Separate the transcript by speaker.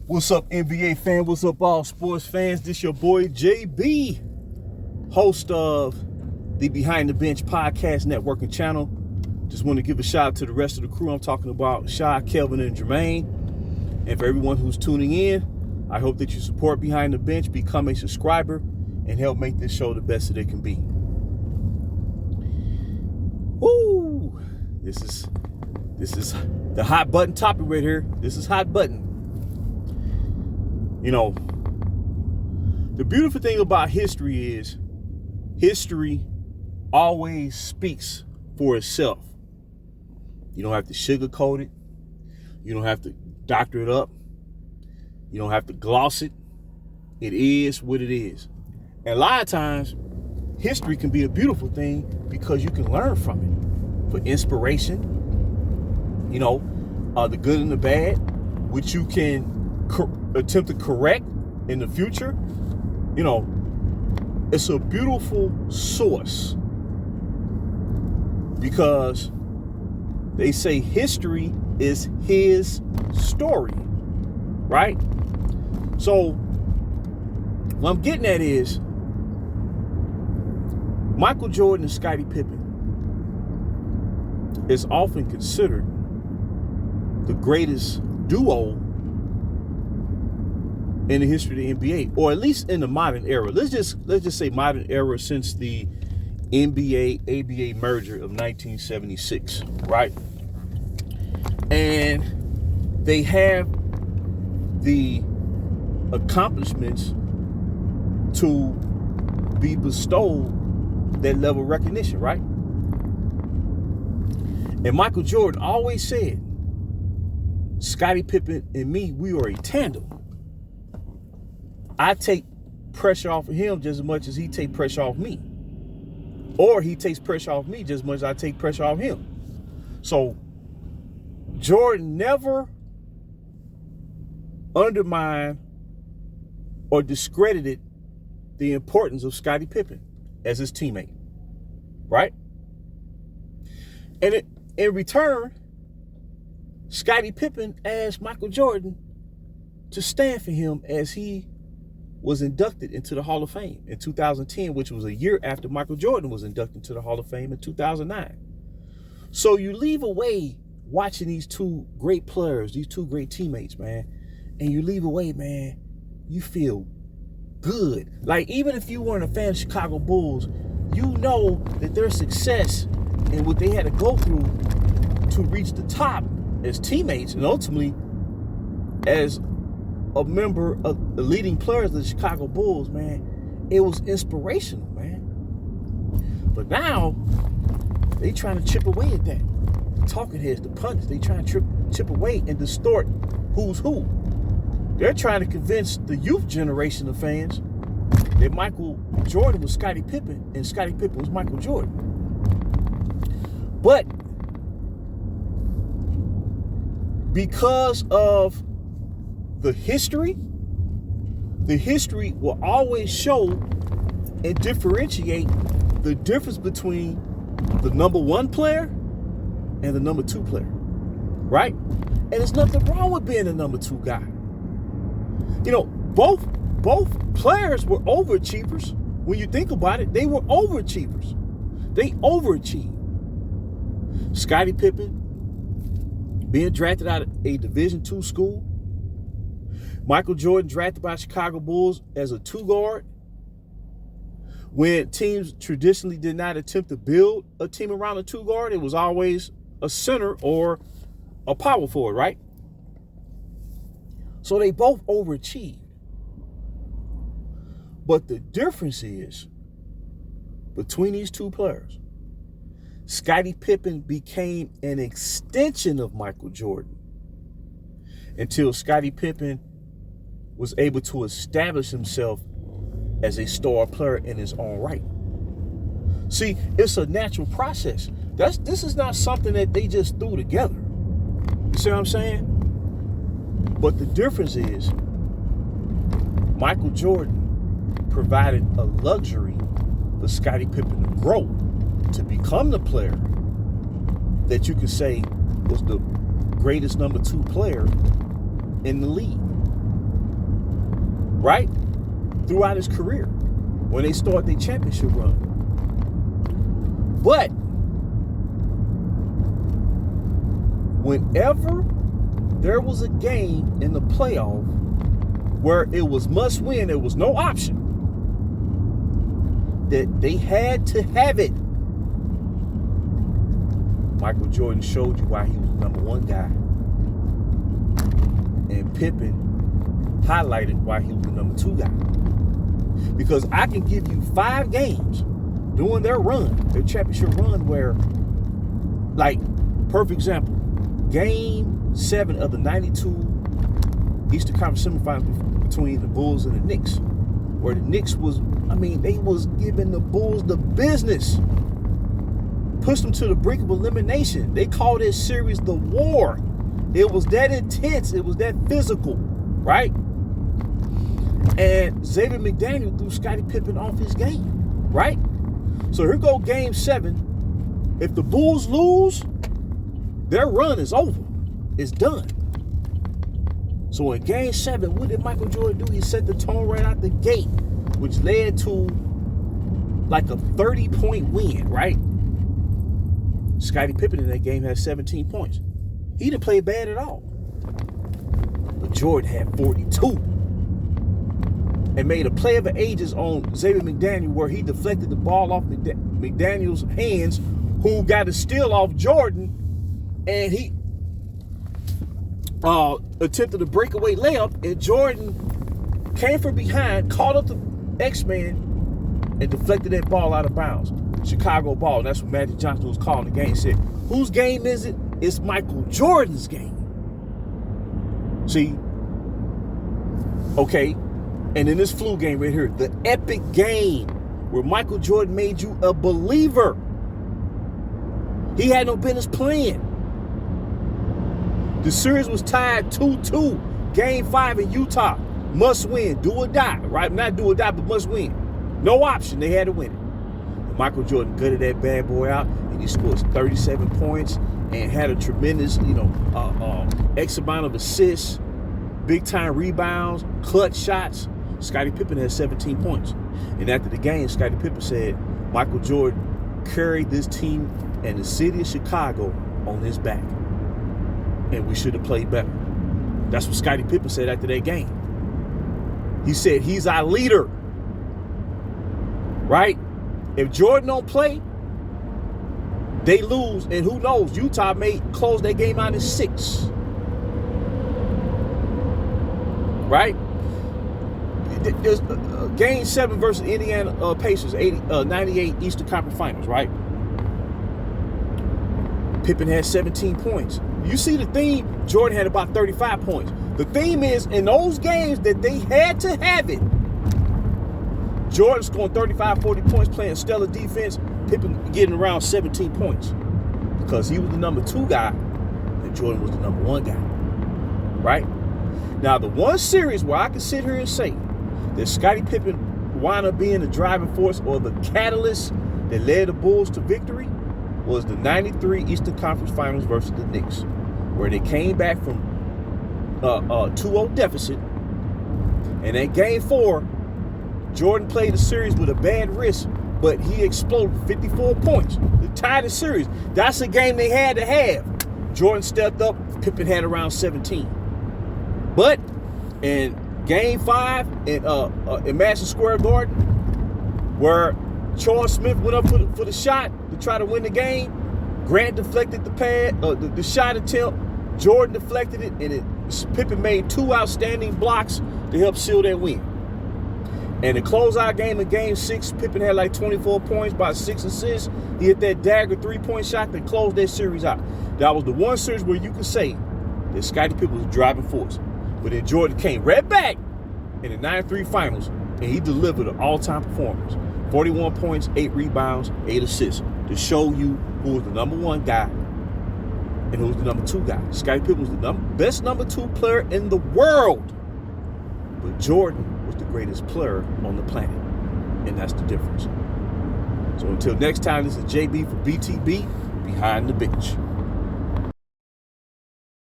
Speaker 1: What's up, NBA fan? What's up, all sports fans? This your boy JB, host of the Behind the Bench podcast networking channel. Just want to give a shout out to the rest of the crew. I'm talking about Shy, Kelvin, and Jermaine. And for everyone who's tuning in, I hope that you support Behind the Bench, become a subscriber, and help make this show the best that it can be. Woo! This is the hot button topic right here. This is hot button. You know, the beautiful thing about history is history always speaks for itself. You don't have to sugarcoat it. You don't have to doctor it up. You don't have to gloss it. It is what it is. And a lot of times, history can be a beautiful thing because you can learn from it for inspiration. You know, the good and the bad, which you can attempt to correct in the future. You know, it's a beautiful source because they say history is his story, right? So what I'm getting at is Michael Jordan and Scottie Pippen is often considered the greatest duo in the history of the NBA, or at least in the modern era. Let's just say modern era since the NBA-ABA merger of 1976, right? And they have the accomplishments to be bestowed that level of recognition, right? And Michael Jordan always said, Scottie Pippen and me, we are a tandem. I take pressure off of him just as much as he takes pressure off me. Or he takes pressure off me just as much as I take pressure off him. So Jordan never undermined or discredited the importance of Scottie Pippen as his teammate, right? And in return, Scottie Pippen asked Michael Jordan to stand for him as he was inducted into the Hall of Fame in 2010, which was a year after Michael Jordan was inducted into the Hall of Fame in 2009. So you leave away watching these two great players, these two great teammates, man, and you leave away, man, you feel good. Like, even if you weren't a fan of Chicago Bulls, you know that their success and what they had to go through to reach the top as teammates and ultimately as a member of the leading players of the Chicago Bulls, man, it was inspirational, man. But now they trying to chip away at that. The talking heads, the pundits, they trying to chip away and distort who's who. They're trying to convince the youth generation of fans that Michael Jordan was Scottie Pippen and Scottie Pippen was Michael Jordan. But because of the history will always show and differentiate the difference between the number one player and the number two player, right? And there's nothing wrong with being a number two guy. You know, both players were overachievers. When you think about it, they were overachievers. They overachieved. Scottie Pippen being drafted out of a Division II school. Michael Jordan drafted by Chicago Bulls as a two guard. When teams traditionally did not attempt to build a team around a two guard, it was always a center or a power forward, right? So they both overachieved. But the difference is, between these two players, Scottie Pippen became an extension of Michael Jordan until Scottie Pippen was able to establish himself as a star player in his own right. See, it's a natural process. This is not something that they just threw together. You see what I'm saying? But the difference is, Michael Jordan provided a luxury for Scottie Pippen to grow, to become the player that you could say was the greatest number two player in the league. right? Throughout his career when they start their championship run. But whenever there was a game in the playoff where it was must win, there was no option, that they had to have it, Michael Jordan showed you why he was the number one guy. And Pippen highlighted why he was the number two guy. Because I can give you 5 games during their run, their championship run, where, like, perfect example, Game 7 of the 92 Eastern Conference semifinals between the Bulls and the Knicks, where the Knicks was, they was giving the Bulls the business. Pushed them to the brink of elimination. They called this series the war. It was that intense. It was that physical, right? And Xavier McDaniel threw Scottie Pippen off his game, right? So here go Game 7. If the Bulls lose, their run is over. It's done. So in Game 7, what did Michael Jordan do? He set the tone right out the gate, which led to like a 30-point win, right? Scottie Pippen in that game had 17 points. He didn't play bad at all. But Jordan had 42. And made a play of the ages on Xavier McDaniel where he deflected the ball off McDaniel's hands, who got a steal off Jordan, and he attempted a breakaway layup, and Jordan came from behind, caught up the X-Man, and deflected that ball out of bounds. Chicago ball. And that's what Magic Johnson was calling the game. He said, whose game is it? It's Michael Jordan's game. See? Okay. And in this flu game right here, the epic game where Michael Jordan made you a believer. He had no business playing. The series was tied 2-2. Game 5 in Utah. Must win. Do or die. Right? Not do or die, but must win. No option. They had to win it. Michael Jordan gutted that bad boy out, and he scored 37 points and had a tremendous, X amount of assists, big-time rebounds, clutch shots. Scottie Pippen had 17 points. And after the game, Scottie Pippen said Michael Jordan carried this team and the city of Chicago on his back, and we should have played better. That's what Scottie Pippen said after that game. He said he's our leader, right? If Jordan don't play, they lose, and who knows? Utah may close their game out in 6. Right? There's Game 7 versus Indiana Pacers, 98 Eastern Conference Finals, right? Pippen had 17 points. You see the theme? Jordan had about 35 points. The theme is, in those games that they had to have it, Jordan scoring 35, 40 points, playing stellar defense, Pippen getting around 17 points. Because he was the number 2 guy, and Jordan was the number 1 guy. Right? Now, the one series where I can sit here and say that Scottie Pippen wound up being the driving force or the catalyst that led the Bulls to victory was the 93 Eastern Conference Finals versus the Knicks, where they came back from a 2-0 deficit. And in Game 4, Jordan played the series with a bad wrist, but he exploded 54 points to tie the series. That's a game they had to have. Jordan stepped up. Pippen had around 17. But in Game 5 in Madison Square Garden, where Charles Smith went up for the shot to try to win the game, Grant deflected the shot attempt. Jordan deflected it, and Pippen made 2 outstanding blocks to help seal that win. And the closeout game in Game 6, Pippen had like 24 points, about 6 assists. He hit that dagger 3-point shot that closed that series out. That was the one series where you could say that Scottie Pippen was the driving force. But then Jordan came right back in the 93 Finals, and he delivered an all-time performance. 41 points, 8 rebounds, 8 assists to show you who was the number 1 guy and who was the number 2 guy. Scottie Pippen was the best number 2 player in the world. But Jordan was the greatest player on the planet. And that's the difference. So until next time, this is JB for BTB, Behind the Bench.